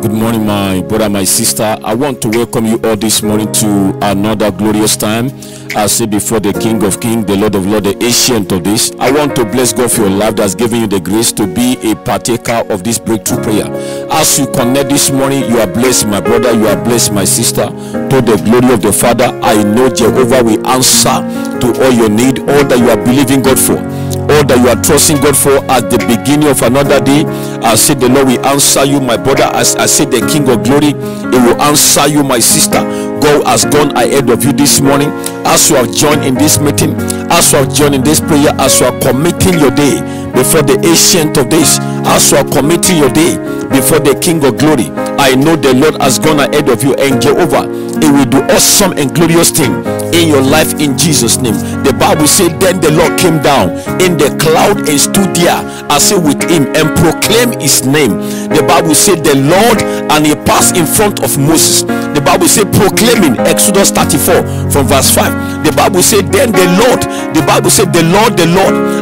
Good morning, my brother, my sister. I want to welcome you all this morning to another glorious time. I say before the King of Kings, the Lord of Lords, the Ancient of this. I want to bless God for your life that's given you the grace to be a partaker of this breakthrough prayer. As you connect this morning, you are blessed, my brother, you are blessed, my sister. To the glory of the Father, I know Jehovah will answer to all your need, all that you are believing God for, all that you are trusting God for at the beginning of another day. I say the Lord will answer you, my brother. As I say the King of Glory, He will answer you, my sister. God has gone ahead of you this morning. As you have joined in this meeting, as you have joined in this prayer, as you are committing your day before the Ancient of Days, as you are committing your day before the King of Glory, I know the Lord has gone ahead of you, and Jehovah, He will do awesome and glorious thing in your life in Jesus' name. The Bible said, then the Lord came down in the cloud and stood there, I say with him, and proclaimed his name. The Bible said the Lord, and he passed in front of Moses. The Bible said proclaiming, Exodus 34 from verse 5. The Bible said then the Lord, the Bible said the Lord,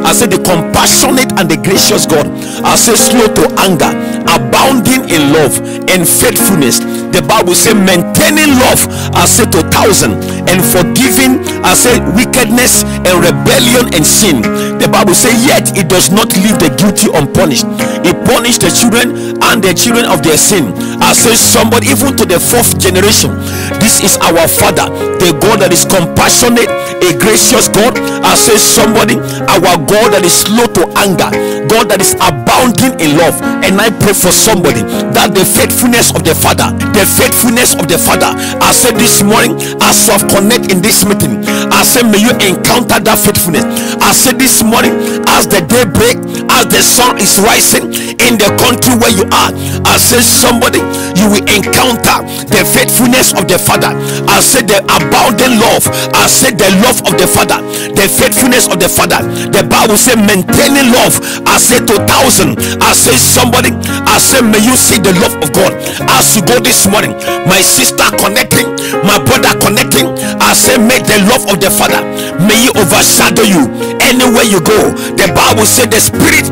I said the compassionate and the gracious God, I say slow to anger, abounding in love and faithfulness. The Bible said maintaining love, I say to 1,000, and forgiving, I say wickedness and rebellion and sin. The Bible says yet it does not leave the guilty unpunished. It punished the children and the children of their sin. I say somebody, even to the fourth generation. This is our Father, the God that is compassionate, a gracious God. I say somebody, our God that is slow to anger, God that is abounding in love. And I pray for somebody that the faithfulness of the Father, the faithfulness of the Father, I said this morning, as you have connect in this meeting, I said may you encounter that faithfulness. I said this morning, as the day break, as the sun is rising in the country where you are, I said somebody, you will encounter the faithfulness of the Father. I said the abounding love, I said the love of the Father, the faithfulness of the Father. The Bible said maintaining love, I said to 1,000. I said somebody, I said may you see the love of God as you go this morning. My sister connecting, my brother connecting, I say make the love of the Father, may it overshadow you anywhere you go. The Bible said the Spirit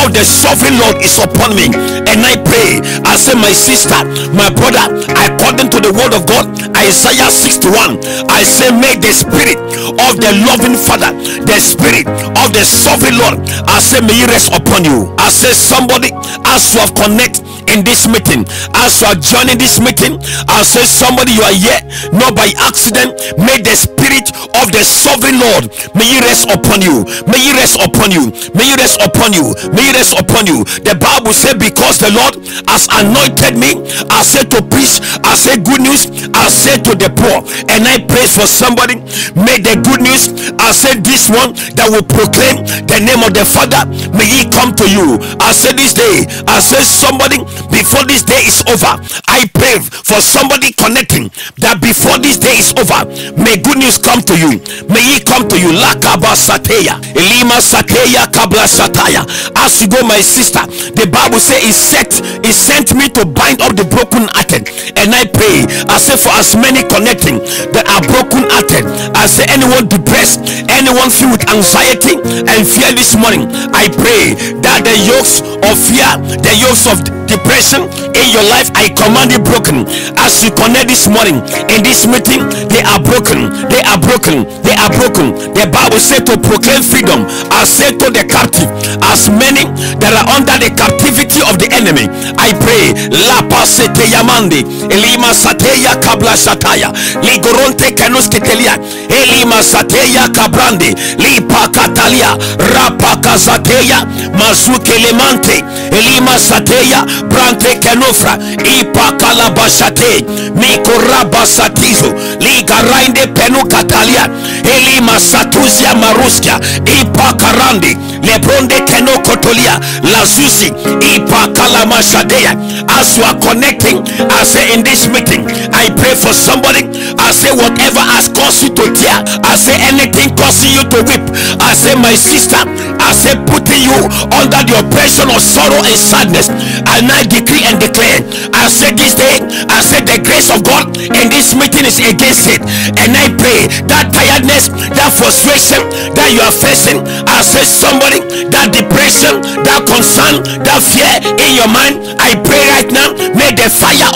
of the sovereign Lord is upon me, and I pray, I say my sister, my brother, according to the word of God, Isaiah 61, I say make the Spirit of the loving Father, the Spirit of the sovereign Lord, I say may it rest upon you. I say somebody, as you have connect in this meeting, as you are joining this meeting, I say somebody, you are here not by accident. May the Spirit of the sovereign Lord, may it rest upon you, may it rest upon you, may it rest upon you, may it rest upon you. The Bible said because the Lord has anointed me, I said to preach, I say good news, I said to the poor. And I pray for somebody, may the good news, I said this one that will proclaim the name of the Father, may it come to you. I said this day, I said somebody, before this day is over, I pray for somebody connecting that before this day is over, may good news come to you, may it come to you. Lakaba sateya, elima sateya kabla sataya. As you go, my sister, the Bible says he sent me to bind up the broken hearted. And I pray, I say for as many connecting that are broken hearted, I say anyone depressed, anyone filled with anxiety and fear this morning, I pray that the yokes of fear, the yokes of depression in your life, I command it broken. As you connect this morning in this meeting, they are broken, they are broken, they are broken. The Bible said to proclaim freedom. I said to the captive, as many that are under the captivity of the enemy, I pray la pasete yamande elima sateya kabla sataya ligoronte kenosketelia elima sateya kabrande lipa katalia rapaka sateya mazuke lemante elima sateya brante kenofra ipa kalabashate mikoraba satizo ligarainde penu katalia elima satuzia maruskia ipa karandi lebronde kenokotolia lazuzi ipa kalamashadea. As you are connecting, I say in this meeting, I pray for somebody. I say whatever has caused you to tear, I say anything causing you to weep, I say my sister, I say putting you under the oppression of sorrow and sadness, and I decree and declare, I say this day, I say the grace of God in this meeting is against it. And I pray that tiredness, that frustration that you are facing, I say somebody, that depression, that concern, that fear in your mind, I pray right now, may the fire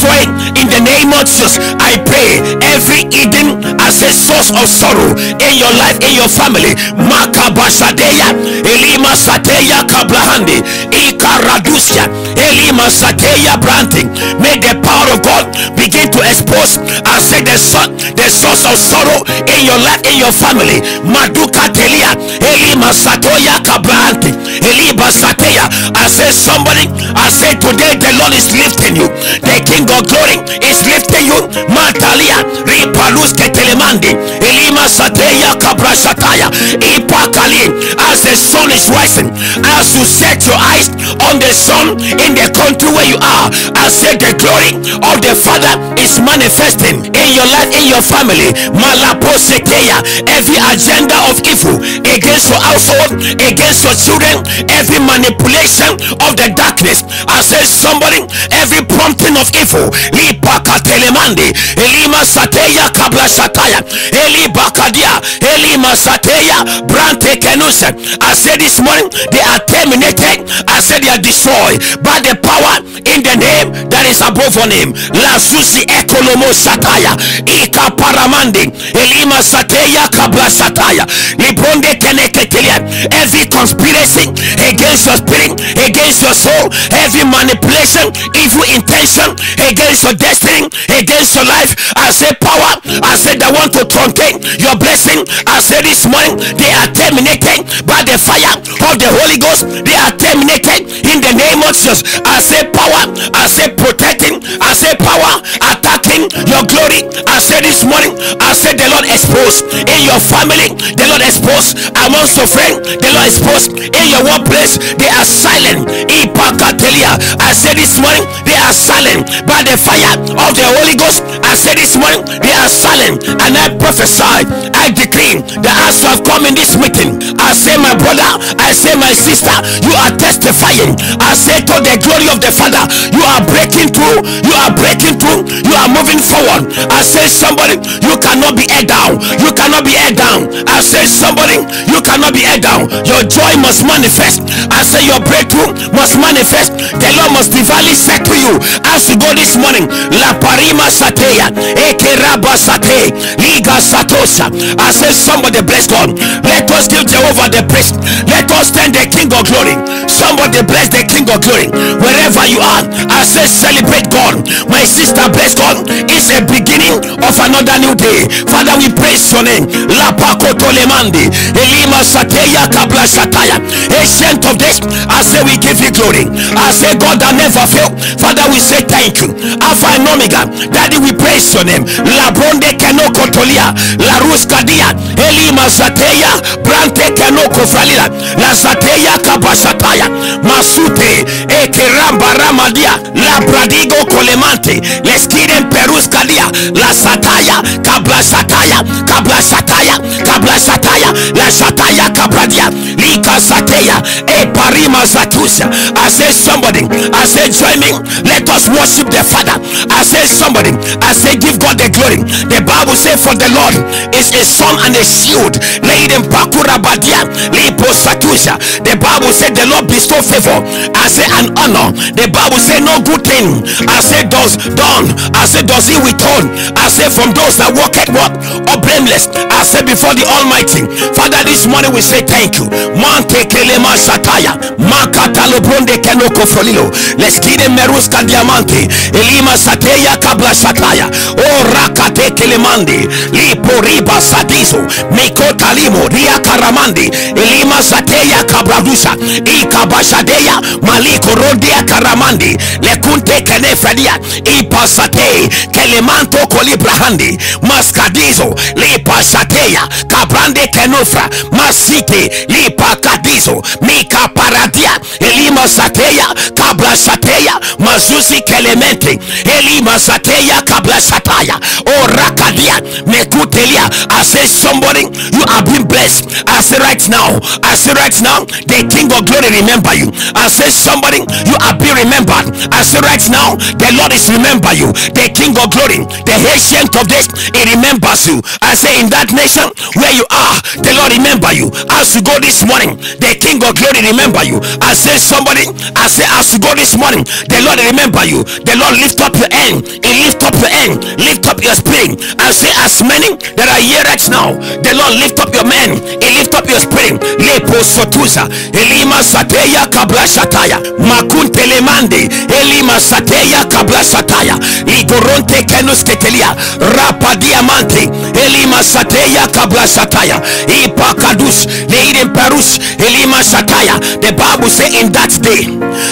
destroy in the name of Jesus. I pray every hidden as a source of sorrow in your life, in your family, Makabashadeya, Elima Sateya Kablahandi, Ikaradusia, Elima Sateya Branting. May the power of God begin to expose and say the source of sorrow in your life, in your family. Maduka Telia, Elima Satoya Kablanti, Eliba Sateya. I say somebody, I say today the Lord is lifting you. The King of Glory is lifting you. Matalia, Ripalus Ketelemandi, Elima Sateya Kabrashataya, Ipakali. As the sun is rising, as you set your eyes on the sun in the country where you are, I say the glory of the Father is manifesting in your life, in your family. Malaposeteya, every agenda of evil against your household, against your children, every manipulation of the darkness, I say somebody, every prompting of evil, Lipakatelemandi, Elima Sateya Kablashataya, Elibakadia, Elima Sateya, Brante Kenusa. I said this morning they are terminated. I said they are destroyed by the power in the name that is above all name. Lazusi Ekolomo Sataya, Ika Paramandi, Elima Sateya Kablashataya, Libonde Keneketelia. Every conspiracy against your spirit, against your soul, every manipulation, evil intention against your destiny, against your life, I say power, I said I want to truncate your blessing. I said this morning they are terminated by the fire of the Holy Ghost. They are terminated in the name of Jesus. I say power, I say protecting, I say power attacking your glory. I said this morning, I said the Lord exposed in your family, the Lord exposed amongst your friends, the Lord exposed in your workplace. They are silent. Ipakatelia. I said this morning they are silent by the fire of the Holy Ghost. I said this morning they are silent, and I prophesy, I decree that as you have come in this meeting, I say my brother, I say my sister, you are testifying. I say to the glory of the Father, you are breaking through, you are breaking through, you are moving forward. I say somebody, you cannot be held down, you cannot be held down. I say somebody, you cannot be held down. Your joy must manifest. I say your breakthrough must manifest. The Lord must divinely settle you as you go this morning. La Parima Sateya, Ekeraba Sate, Liga Satosha. I say somebody bless God. Let us give Jehovah the praise. Let us thank the King of Glory. Somebody bless the King of Glory. Wherever you are, I say celebrate God. My sister, bless God. It's a beginning of another new day. Father, we praise your name. La Pakotolemandi, Elima Sateya Kabla Shataya. Ancient of days, I say we give you glory. I say God that never fail. Father, we say thank you. Alpha and Omega. Daddy, we praise your name. La Bronde Kenoko Tolia, La Ruskadia, Elima Sateya, Brante Kenoko Fralila, La Sateya Kabashataya, Masute, Ekeramba Ramadia, La Bradigo Colemante, Leskiden Peruskadia, La Sataya, Kabla Sataya, Kabla Sataya, Kabla Sataya, La Sataya Kabradia, Lika Sateya, E Parima Zatusa. I say somebody, I say join me, let us worship the Father. I say somebody, I say give God the glory. The Bible says for the Lord is a sun and a shield. Laid in Pakura Badia, Lipo Satusha. The Bible said the Lord bestow favor. I say an honor. The Bible said no good thing. I say does done. I say does he withhold. I say from those that walk at what or blameless. I say before the Almighty. Father, this morning we say thank you. Mante Kelema Sataya, Makatalo Bronde Kenoko Frolilo, Leskide Meruska Diamante, Elima Sateya Kabla Sataya, O Rakate Kelemandi, Lipo Riba Sadizo, Miko Talimo, Ria Karamandi, Elima Sateya Kabradusha, Ikabashadeya, Maliko Rodia Karamandi, Lekunte Kenefradia, Ipa Sate, Kelemanto Kolibrahandi, Maskadizo, Lipa Sateya, Kabrande Kenufra, Masite, Lipa Kadizo, Mika Paradia, Elima Sateya, Kabla Sateya, Mazuzi Kelemente, Elima Sateya, Kabla Sataya, O Rakadia, Mekute I say somebody, you are being blessed. I say right now, the King of Glory remember you. I say somebody, you are being remembered. I say right now, the Lord is remember you. The King of Glory, the ancient of days, he remembers you. I say in that nation where you are, the Lord remember you. As you go this morning, the King of Glory remember you. I say somebody, as you go this morning, the Lord remember you. The Lord lift up your hand. He lift up your hand, lift up your spirit. I say as many that are here right now, the Lord lift up your man. He lift up your spirit. Lepo sotuza elima sateya kabla shataya makuntelemande elima sateya kabla shataya igoronte kenus ketelia rapa diamante elima sateya kabla shataya ipakadus leiden parus elima shataya. The Bible say in that day,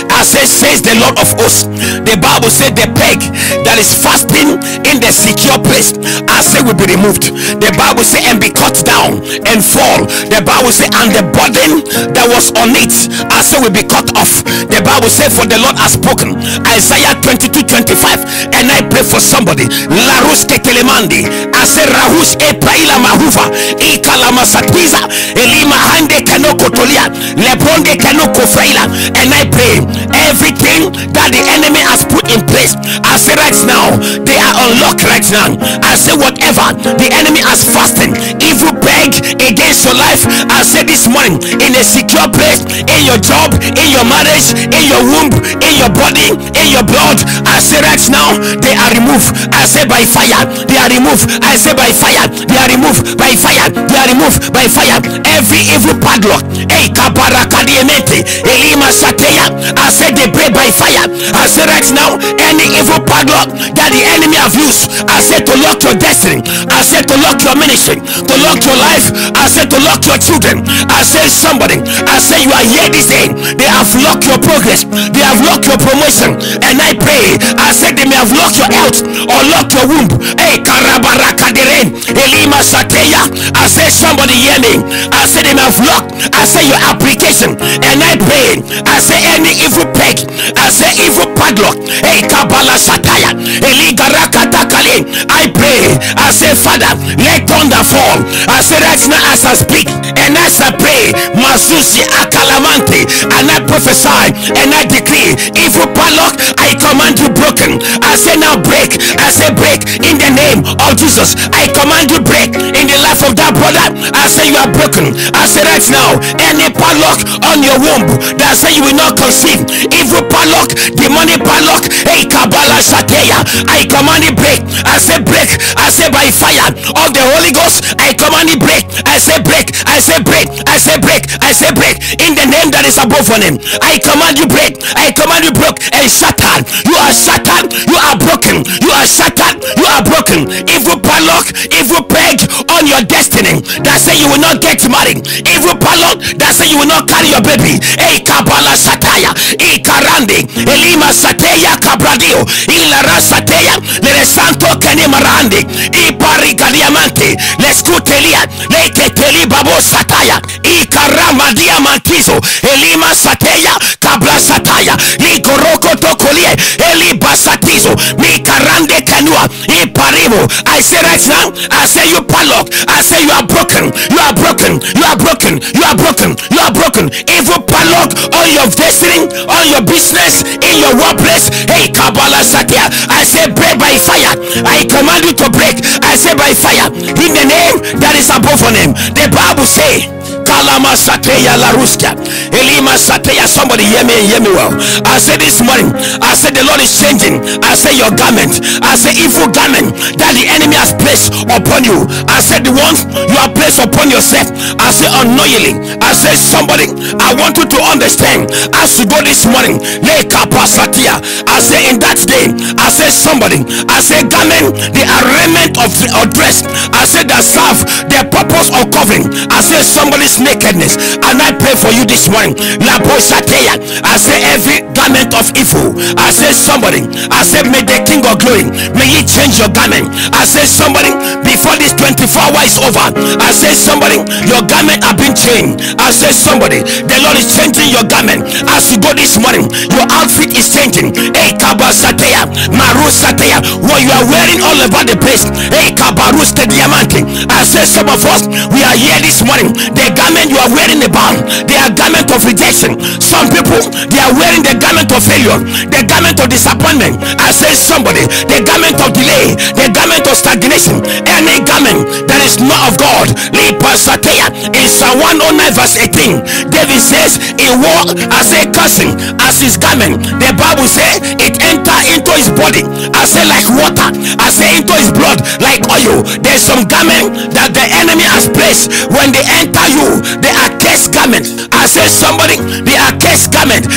I say says the Lord of hosts, the Bible said the peg that is fasting in the secure place, I say will be removed. The Bible say and be cut down and fall. The Bible say and the burden that was on it, I say will be cut off. The Bible say for the Lord has spoken. Isaiah 22:25. And I pray for somebody. Larus ketelemandi. I say rahus e praila mahuva e kalamasatiza elima hande kanoko tolia lebronde kanoko fraila. And I pray everything that the enemy has put in place, I say right now they are unlocked right now. I say whatever the enemy has fastened, evil beg against your life, I say this morning in a secure place, in your job, in your marriage, in your womb, in your body, in your blood, I say right now they are removed. I say by fire they are removed. I say by fire they are removed. By fire they are removed. By fire every evil padlock, hey kabarakadiamente elima sateya, I say they break by fire. I say right now any evil padlock that the enemy have used, I say to lock your destiny, I say to lock your ministry, to lock your life, I say to lock your children. I say somebody, I say you are here this day, they have locked your progress, they have locked your promotion. And I pray, I say they may have locked your health or locked your womb. Hey karabarakaderen elima sateya, I say somebody hear me, I say they may have locked, I say your application. And I pray, I say any evil peg, I say evil padlock, hey kabala sataya eligarakatakale, I pray, I say Father let thunder fall. I say right now as I speak and as I pray, masusi akalamante, and I prophesy and I decree evil padlock, I command you broken. I say now break. I say break in the name of Jesus. I command you break in the life of that brother. I say you are broken. I say right now any padlock on your womb that say you will not conceive, evil padlock, demonic padlock, hey kabala shateya, I command it break. I say break. I say by fire of the Holy Ghost, I command it break. I say break. I say break. I say break. I say break in the name that is above your name. I command you break. I command you broke and shattered. You are shattered. You are broken. You are shattered. You are broken. Evil padlock, evil peg on your destiny that say you will not get married. Evil padlock that say you will not carry your baby. Hey kabala sataya, ikarande elima sateya kabradio ilara sateya le santo kene marande ipari galiamante leskutelia leketeli babo sataya ikarama diamantizo elima sateya kabla sataya ligoroko tokolie elibasatizo mikarande kanua iparibo. I say right now, I say you padlock, I say you are broken. You are broken. You are broken. You are broken. You are broken. Evil padlock on your destiny, on your business, in your workplace. Hey kabala satya, I say break by fire. I command you to break. I say by fire in the name that is above your name. The Bible say kalama sateya la ruskia elima sateya. Somebody hear me well. I say this morning, I say the Lord is changing. I say your garment, I say evil garment that the enemy has placed upon you, I say the ones you have placed upon yourself, I say unknowingly. I say somebody, I want you to understand as you go this morning, le kapasatia, I say in that day, I say somebody, I say garment, the arraignment of dress, I say that serve the purpose of covering. I say somebody's name nakedness. And I pray for you this morning. I say every garment of evil, I say somebody, I say may the King of Glory, may he change your garment. I say somebody, before this 24 hours is over, I say somebody, your garment have been changed. I say somebody, the Lord is changing your garment. As you go this morning, your outfit is changing. Hey Kabasateya, Marusateya, what you are wearing all over the place. Hey Kabaruste Diamante. I say some of us, we are here this morning. The garment you are wearing about, they are garment of rejection. Some people, they are wearing the garment of failure, the garment of disappointment. I say somebody, the garment of delay, the garment of stagnation, any garment that is not of God. In Psalm 109 verse 18, David says, he wore as a cursing as his garment. The Bible says it enter into his body, I say like water, I say into his blood like oil. There's some garment that the enemy has placed. When they enter you, they are cursed garment. I say somebody, they are cursed garment.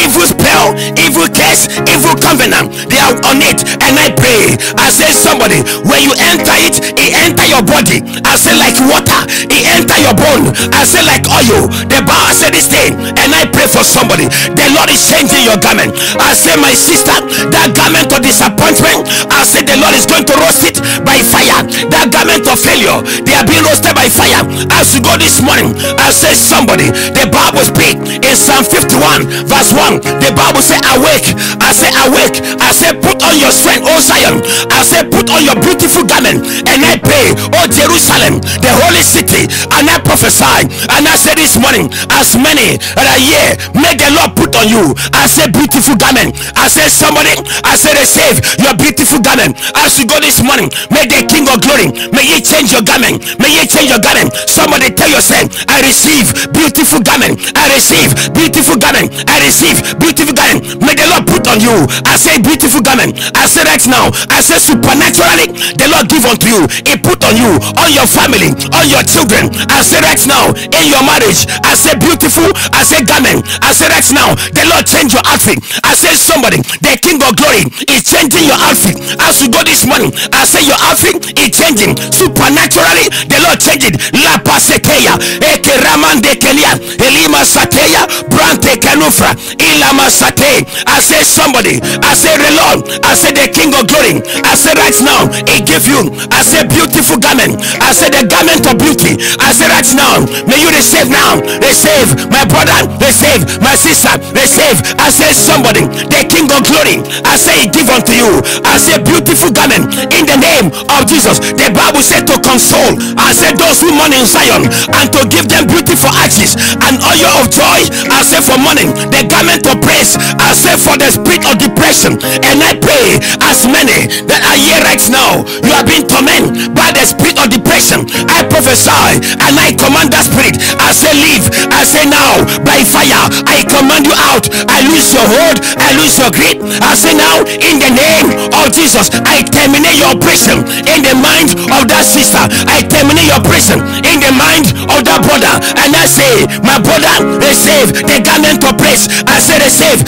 Evil spell, evil curse, evil covenant, they are on it. And I pray, I say somebody, when you enter it, it enter your body. I say like water, it enter your bone. I say like oil. The Bible said this thing, and I pray for somebody. The Lord is changing your garment. I say my sister, that garment of disappointment, I say the Lord is going to roast it by fire. That garment of failure, they are being roasted by fire. As you go this morning, I say somebody, the Bible speak in Psalm 51 verse 1. The Bible say awake. I say awake. I say put on your strength, O Zion. I say put on your beautiful garment. And I pray, O Jerusalem, the holy city, and I prophesy. And I say this morning, as many that are here, may the Lord put on you, I say beautiful garment. I say somebody, I say receive your beautiful garment. As you go this morning, may the King of Glory, may he change your garment. May he change your garment. Somebody tell yourself, I receive beautiful garment. I receive beautiful garment. I receive beautiful garment. May the Lord put on you, I say beautiful garment. I say right now, I say supernaturally, the Lord give unto you, he put on you, on your family, on your children. I say right now, in your marriage, I say beautiful, I say garment. I say right now, the Lord change your outfit. I say somebody, the King of Glory is changing your outfit. As you go this morning, I say your outfit is changing supernaturally. The Lord change it. La paseteya, ekeramande kelia, elima sateya, brante kanufra, ilama sate. I say somebody, I say the Lord, I say the King of Glory. I say right now, he give you, I say beautiful garment. I say the garment of beauty. I say right now, may you receive now. Receive my brother, receive my sister, receive. I say somebody, the King of Glory, I say he give unto you, I say beautiful garment in the name of Jesus. The Bible said to console, I said those who mourn in Zion, and to give them beautiful ashes and oil of joy. I say for mourning, the garment of praise. I say for the spirit of depression. And I pray, as many that are here right now, you have been tormented by the spirit of depression, I prophesy and I command that spirit. I say leave. I say now, by fire, I command you out. I lose your hold, I lose your grip. I say now, in the name of Jesus, I terminate your oppression in the mind of that sister. I terminate your oppression in the mind of that brother. And I say, my brother, receive the garment of praise. I say receive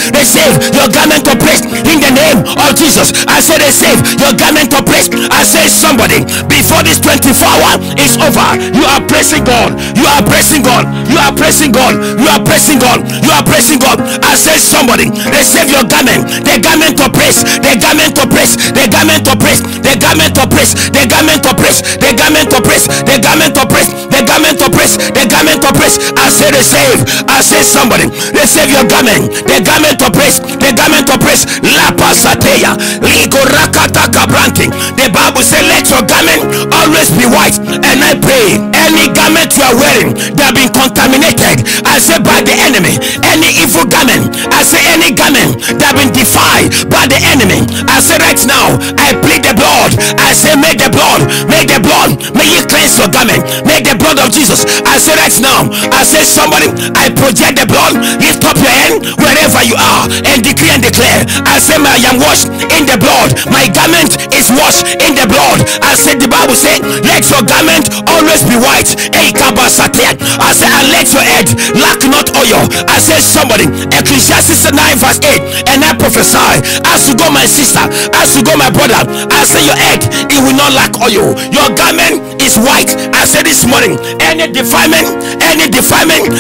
your garment of praise in the name of Jesus. I say receive your garment of praise. I say somebody, before this 24 hour is over, you are praising God. You are praising God. You are praising God. You are praising God. You are praising God. I say somebody, receive your garment. The garment of praise. The garment of praise. The garment of praise. The garment of praise. The garment of praise. The garment of praise. The garment of praise. The garment of praise. The garment of praise. I say receive. I say somebody, receive your garment. The garment of praise. The garment of praise. La pasateya. Ligo rakataka branting. The Bible says let your garment always be white. And I pray, any garment you are wearing that have been contaminated, I say by the enemy, any evil garment, I say any garment that have been defiled by the enemy, I say right now, I plead the blood. I say make the blood, may you cleanse your garment, make the blood of Jesus. I say right now, I say somebody, I project the blood. Lift up your hand wherever you are and decree and declare. I say I am washed in the blood, my garment is washed in the blood. I said the Bible said let your garment always be white. I say and let your head lack not oil. I say somebody, Ecclesiastes 9 verse 8, and I prophesy, as you go my sister, as you go my brother, I say your head, it will not lack oil. Your garment is is white, I say this morning, any defilement,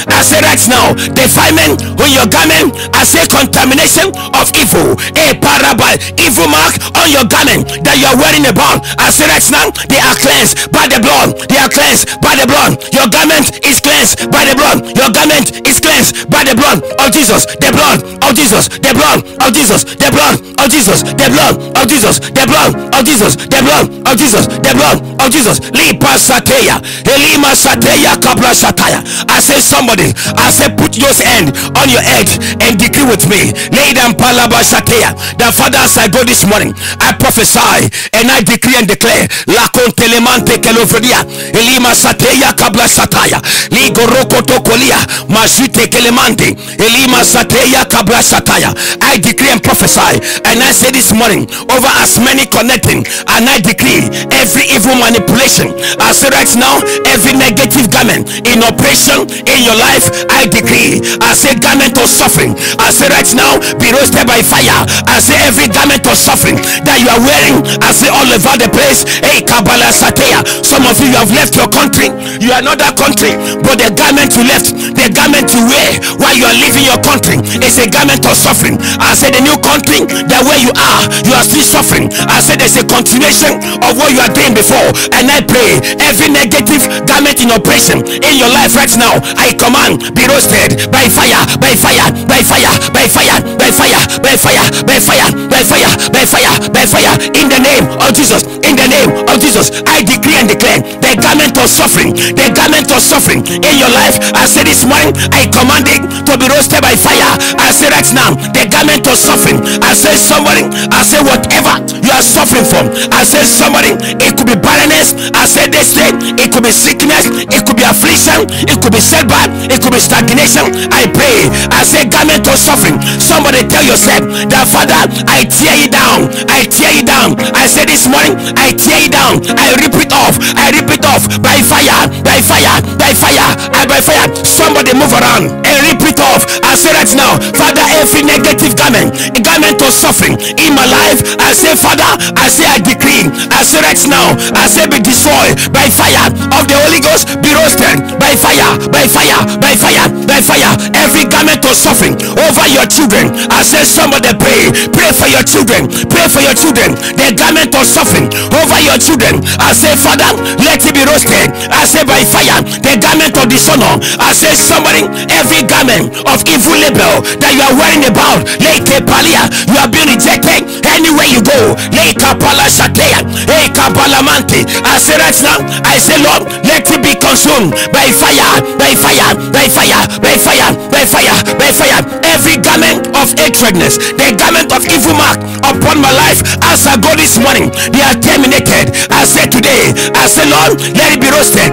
I say right now, defilement on your garment, I say contamination of evil, a parable, evil mark on your garment that you are wearing about, I say right now, they are cleansed by the blood, they are cleansed by the blood. Your garment is cleansed by the blood, your garment is cleansed by the blood of Jesus, the blood of Jesus, the blood of Jesus, the blood of Jesus, the blood of Jesus, the blood of Jesus, the blood of Jesus, the blood of Jesus. Lipa sateya, elima sateya, kabla sataya. I say somebody, I say put your hand on your head and decree with me. Lay down palaba sateya. The Father, as I go this morning, I prophesy and I decree and declare. La contelemante kelovria, elima sateya, kabla sataya. Ligoroko tokolia, majute kelemante, elima sateya, kabla sataya. I decree and prophesy, and I say this morning over as many connecting, and I decree every evil manipulation, I say right now, every negative garment in operation in your life, I decree, I say garment of suffering, I say right now, be roasted by fire. I say every garment of suffering that you are wearing, I say all over the place. Hey, Kabbalah Sateya, some of you have left your country, you are not that country, but the garment you left, the garment you wear while you are leaving your country is a garment of suffering. I say the new country, that where you are still suffering. I say there's a continuation of what you are doing before, and I pray every negative garment in operation in your life right now, I command, be roasted by fire, by fire, by fire, by fire, by fire, by fire, by fire, by fire, by fire, by fire, in the name of Jesus, in the name of Jesus. I decree and declare the garment of suffering, the garment of suffering in your life, I say this morning, I command it to be roasted by fire. I say right now, the garment of suffering, I say somebody, I say whatever you are suffering from, I say somebody, it could be barrenness, I say this day, it could be sickness, it could be affliction, it could be setback, it could be stagnation. I pray, I say garment of suffering. Somebody tell yourself that, Father, I tear you down, I tear you down. I say this morning, I tear you down, I rip it off, I rip it off by fire, by fire, by fire, and by fire. Somebody move around and rip it off. I say right now, Father, every negative garment, a garment of suffering in my life, I say, Father, I say, I decree, I say right now, I say, be destroyed by fire of the Holy Ghost, be roasted by fire, by fire, by fire, by fire. Every garment of suffering over your children, I say, somebody pray, pray for your children, pray for your children. The garment of suffering over your children, I say, Father, let it be roasted. I say, by fire, the garment of dishonor, I say, somebody, every garment of evil label that you are wearing about, like a palia, you are being rejected anywhere you go. Like a pala shatea, like a palamante. I say right now, I say, Lord, let it be consumed by fire, by fire, by fire, by fire, by fire, by fire. Every garment of hatredness, the garment of evil mark upon my life, as I go this morning, they are terminated. I say today, I say, Lord, let it be roasted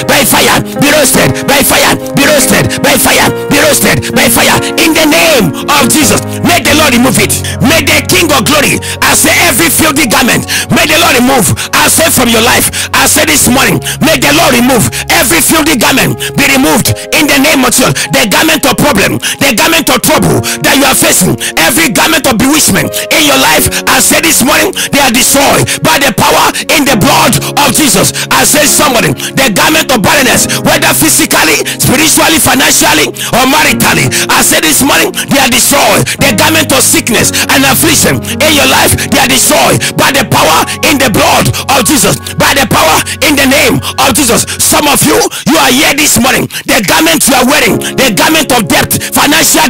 by fire, be roasted by fire, be roasted by fire, be roasted by fire, in the name of Jesus. May the Lord remove it. May the King of Glory, I say, every filthy garment, may the Lord remove. I say from your life, I say this morning, may the Lord remove every filthy garment, be removed in the name of Jesus. The garment of problem, the garment of trouble that you are facing, every garment of bewitchment in your life, I say this morning, they are destroyed by the power in the blood of Jesus. I say somebody, the garment of barrenness, whether physically, spiritually, financially, or maritally, I say this morning, they are destroyed. The garment of sickness and affliction in your life, they are destroyed by the power in the blood of Jesus, by the power in the name of Jesus. Some of you, you are here this morning, the garment you are wearing, the garment of debt, financial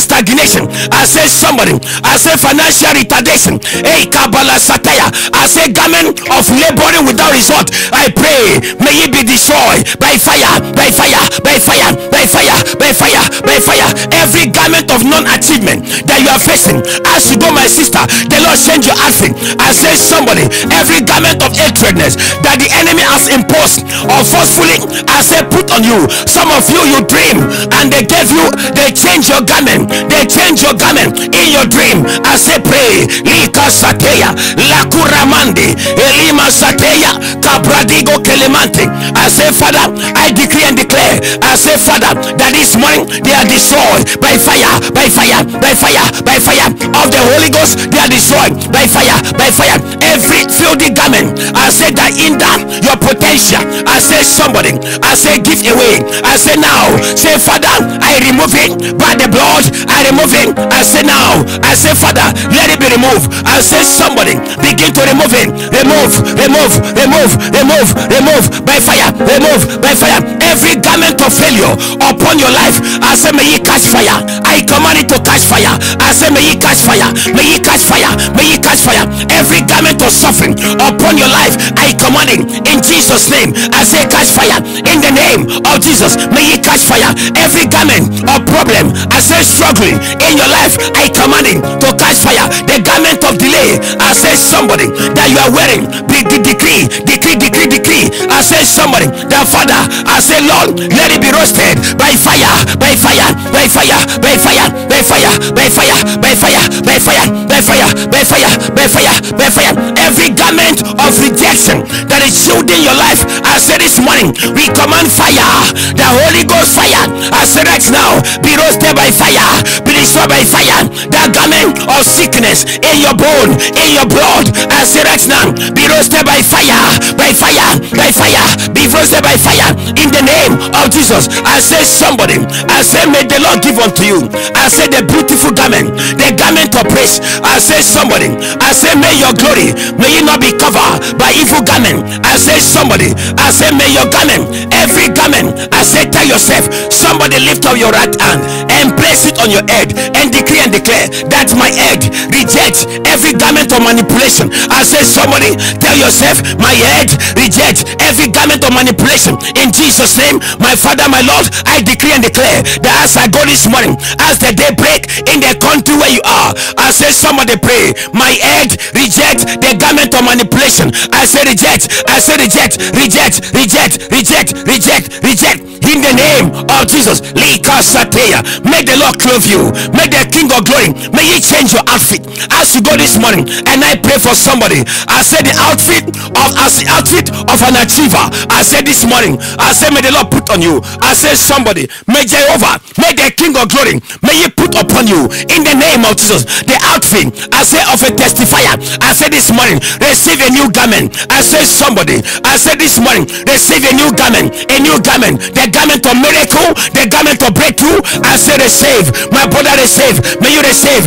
stagnation. I say somebody, I say financial retardation. Hey, Kabbalah Sataya, I say garment of laboring without result. I pray, may it be destroyed by fire, by fire, by fire, by fire, by fire, by fire. Every garment of non-achievement that you are facing, as you go, my sister, the Lord send your outfit. I say somebody, every garment of hatredness that the enemy has imposed or forcefully, I say put on you. Some of you, you dream and they gave you, they change your garment, they change your garment in your dream. I say pray, Lika Sateya, Lakuramandi, Elima Sateya, Kabradigo Kelemante. I say, Father, I decree and declare, I say, Father, that this morning they are destroyed by fire, by by fire, by fire, by fire of the Holy Ghost. They are destroyed by fire, by fire. Every filthy garment, I say that in that your potential, I say somebody, I say give away, I say now, say Father, I remove it by the blood, I remove it, I say now, I say Father, let it be removed. I say somebody, begin to remove it, remove, remove, remove, remove, remove by fire, remove by fire. Every garment of failure upon your life, I say may it catch fire. I command it to catch fire. I say may it catch fire, may it catch fire, may it catch fire. Every garment of suffering upon your life, I command it in Jesus' name. I say catch fire in the name of Jesus. May it catch fire. Every garment of problem, I say struggling in your life, I command it to catch fire. The garment of delay, I say somebody that you are wearing, decree, decree, decree, decree. I say somebody that Father, I say Lord, let it be roasted by fire, by fire, by fire, by fire, by fire, by fire, by fire, by fire, by fire, by fire, by fire, by fire. Every garment of rejection that is shielding your life, I say this morning, we command fire, the Holy Ghost fire. I say right now, be roasted by fire, be destroyed by fire. That garment of sickness in your bone, in your blood, I say right now, be roasted by fire, by fire, by fire, be roasted by fire in the name of Jesus. I say somebody, I say may the Lord give unto you, I say the beautiful garment, the garment of praise. I say somebody, I say may your glory, may it not be covered by evil garment. I say somebody, I say may your garment, every garment, I say tell yourself, somebody lift up your right hand and place it on your head and decree and declare that my head rejects every garment of manipulation. I say somebody tell yourself, my head rejects every garment of manipulation in Jesus' name. My Father, my Lord, I decree and declare that as I go this morning, as the day break in the country where you are, I say somebody pray, my head reject the garment of manipulation. I say reject, I say reject, reject, reject, reject, reject, reject in the name of Jesus. May the Lord clothe you, may the King of Glory, may He change your outfit as you go this morning. And I pray for somebody, I say the outfit of an achiever, I say this morning, I say may the Lord put on you. I say somebody, may Jehovah, may the King of Glory, may He put upon you in the name of Jesus the outfit, I say of a testifier. I say this morning, receive a new garment. I say somebody, I say this morning, receive a new garment, the garment of miracle, the garment of breakthrough. I say receive, my brother, receive, may you receive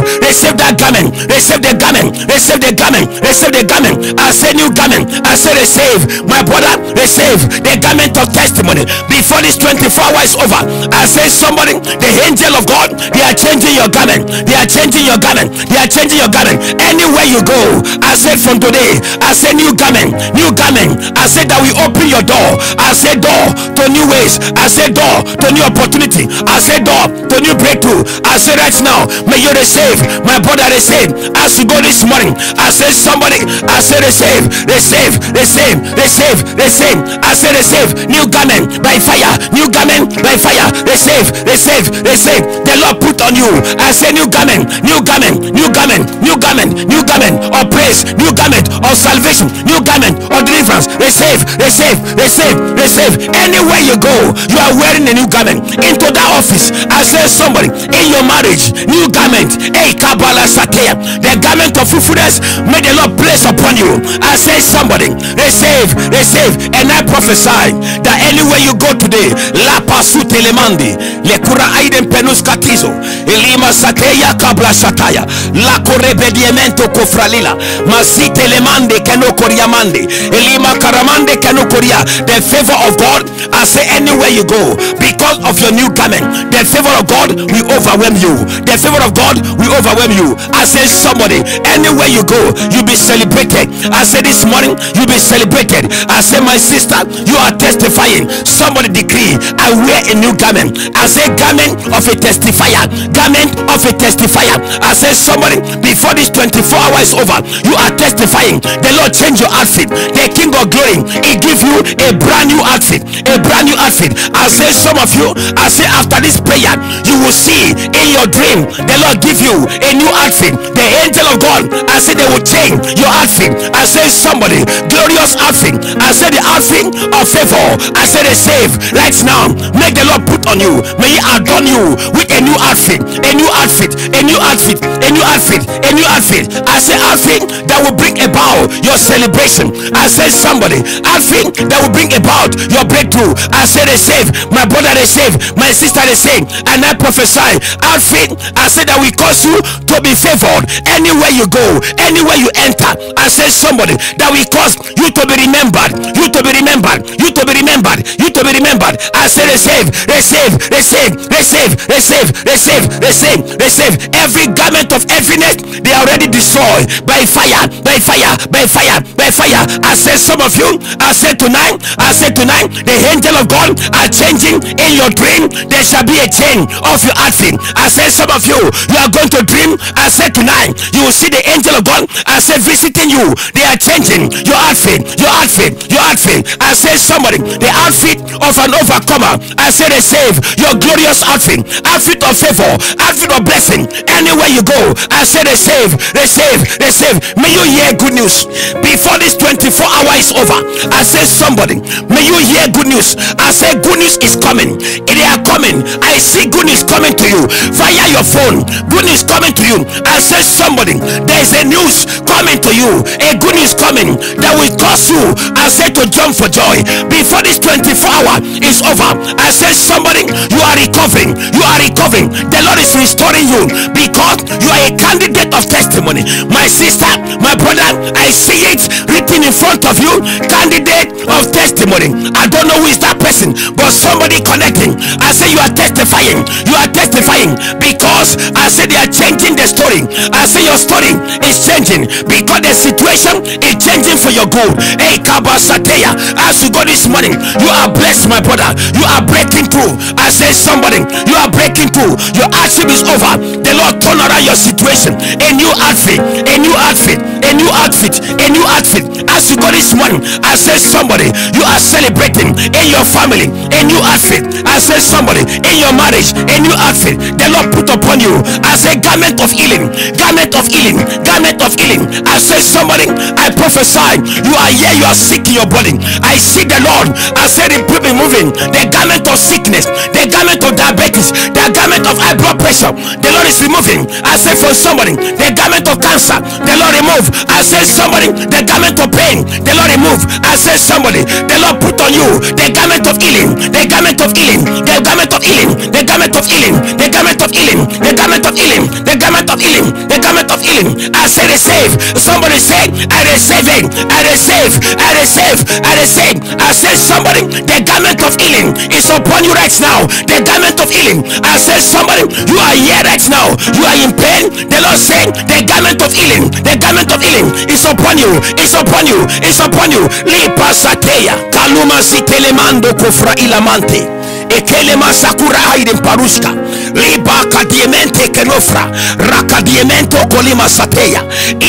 that garment, receive the garment, receive the garment, receive the garment. I say new garment, I say receive, my brother, receive the garment of testimony before this 24 hours over. I say somebody, the angel of God, they are changing your garment, they are changing your garment, they are changing your garment. Anywhere you go, I say from today, I say new garment, new garment. I say that we open your door. I say door to new ways, I say door to new opportunity, I say door to new breakthrough. I say right now, may you receive, my brother, receive as you go this morning. I say somebody, I say receive, receive, receive, receive, receive. I say receive new garment by fire, new garment by fire. Receive, receive, receive. The Lord put on you, I say new garment, new garment, new garment, new garment, new garment of praise, new garment of salvation, new garment of deliverance. Receive, receive, receive, receive. Anywhere you go, you are wearing a new garment. Into that office, I say somebody, in your marriage, new garment. Hey, Kabbalah Sakeya, the garment of fruitfulness, may the Lord place upon you. I say somebody, receive, receive. And I prophesy that anywhere you go today, La Pasu Telemandi, Lekura Aiden Penus Katizo, Elima Sakeya Kabla Sataya, La Korebediamento Kofralila, Masi Telemande Kano Koriamande, Elima Karamande Kano Koria. The favor of God, I say anywhere you go, because of your new garment, the favor of God will overwhelm you. The favor of God will overwhelm you. I say somebody, anywhere you go, you'll be celebrated. I say this morning, you'll be celebrated. I say my sister, you are testifying. Somebody decree, I wear a new garment. I say garment of a testifier, garment of a testifier. I say somebody, before this 24 hours over, you are testifying. The Lord change your outfit. The King of Glory, He give you a brand new outfit, a brand new outfit. I say some of you, I say after this prayer, you will see in your dream the Lord give you a new outfit. The angel of God, I say they will change your outfit. I say somebody, glorious outfit. I say the outfit of favor. I say they save right now. Make the Lord put on you. May He adorn you with a new outfit, a new outfit, a new outfit, a new outfit, a new outfit. I say outfit that will bring about your celebration. I say somebody, outfit that will bring about your breakthrough. I say they save. My brother they save. My sister they save. And I prophesy outfit. I say that we cause you to be favored anywhere you go, anywhere you enter. I say somebody that we cause you to be remembered, you to be remembered, you to be remembered, you to be remembered. I say they save, they save, they save, they save, they save, they save, they save, they save. Every garment of heaviness they are already destroyed by fire, by fire, by fire, by fire. I say some of you, I say tonight, the angel of God are changing in your dream. There shall be a change of your outfit. I say some of you, you are going to dream. I say tonight, you will see the angel of God. I say visiting you. They are changing your outfit, your outfit, your outfit. I say somebody, the outfit of an overcomer. I say they save your glorious outfit, outfit of favor, outfit of blessing. Anywhere you go, I say they save, they save, they save. May you hear good news before this 24 hours is over. I say somebody, may you hear good news. I say good news is coming. They are coming. I see good news coming to you via your phone. Good news coming to you. I say somebody, there is a news coming to you, a good news coming that will cause you, I say, to jump for joy before this 24 hour is over. I say somebody, you are recovering, you are recovering. The Lord is restoring you because you are a candidate of testimony. My sister, my brother, I see it written in front of you, candidate of testimony. I don't know who is that person, but somebody connecting. I say you are testifying, you are testifying because I say they are changing the story. I say your story is changing because the situation is changing for your good. Hey Kabasateya, as you go this morning, you are blessed, my brother. You are breaking through. I say somebody, you are breaking through. Your hardship is over. The Lord turn around your situation. A new outfit, a new outfit, a new outfit, a new outfit. As you go this morning, I say somebody, you are celebrating in your family, a new outfit. I say somebody, in your marriage, a new outfit. The Lord put upon you. I say garment of healing, garment of healing, garment of healing. I say somebody, I prophesy, you are here, you are sick in your body. I see the Lord. I said in people moving the garment of sickness, the garment of diabetes, the garment of high blood pressure. The Lord is removing. I say for somebody, the garment of cancer, the Lord remove. I say somebody, the garment of pain, the Lord remove. I say somebody, the Lord put on you the garment of healing, the garment of healing, the garment of healing, the garment of healing, the garment of healing, the garment of healing, the garment of healing, the garment of healing. I say receive. Somebody say, I receive it, I receive, I receive, I receive. I say somebody, the garment of healing is upon you right now. The garment of healing. I say somebody, you are here right now, you are in pain. The Lord said the garment of healing, the garment of healing is upon you, it's upon you, it's upon you. Lipa sateya kaluma sitelemando kofra ilamante ekelema sakura haiden paruska liba kadiamente kenofra rakadiemento kolima sateya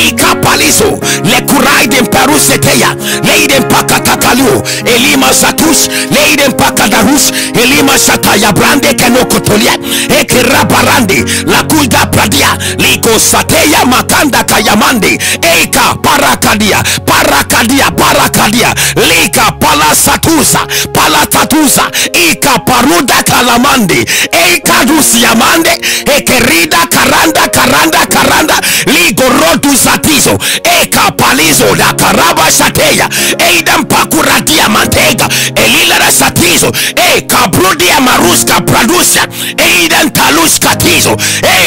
ikapalizo lekuraiden paruseteya leiden pakakakalu elima satus leiden pakadarus elima sataya brande kenokotolia ekirabarande lakulda pradia liko sateya makanda kayamande eka parakadia parakadia parakadia lika palasatusa palatatusa ika paruda kalamande ekadusi yamande ekerida karanda ligorodu satizo eka palizo la karaba sateya eidan pakuradia mantega elila satizo eka brudia maruska producia eidan taluska tizo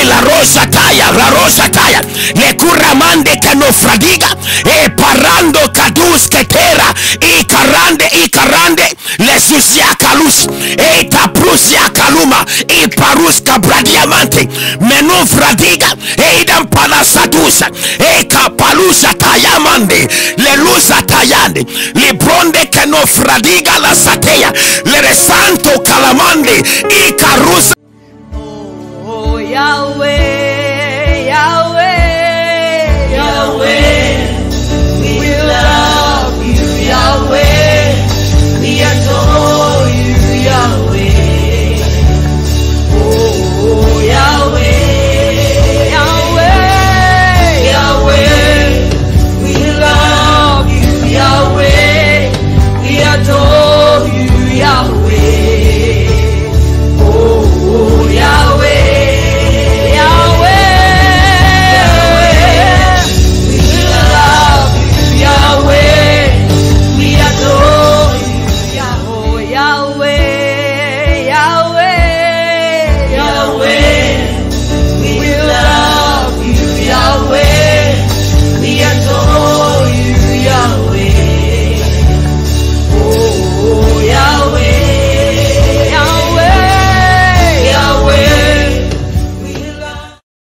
la rosa taya le kuramande kanofradiga parando kadus ketera ikarande le susia kalus taprusia kaluma paruska bradiamante menu fradiga eidan palasatusa kapalusa tayamande le lusa tayande libronde kanofradiga la sateya le resanto kalamande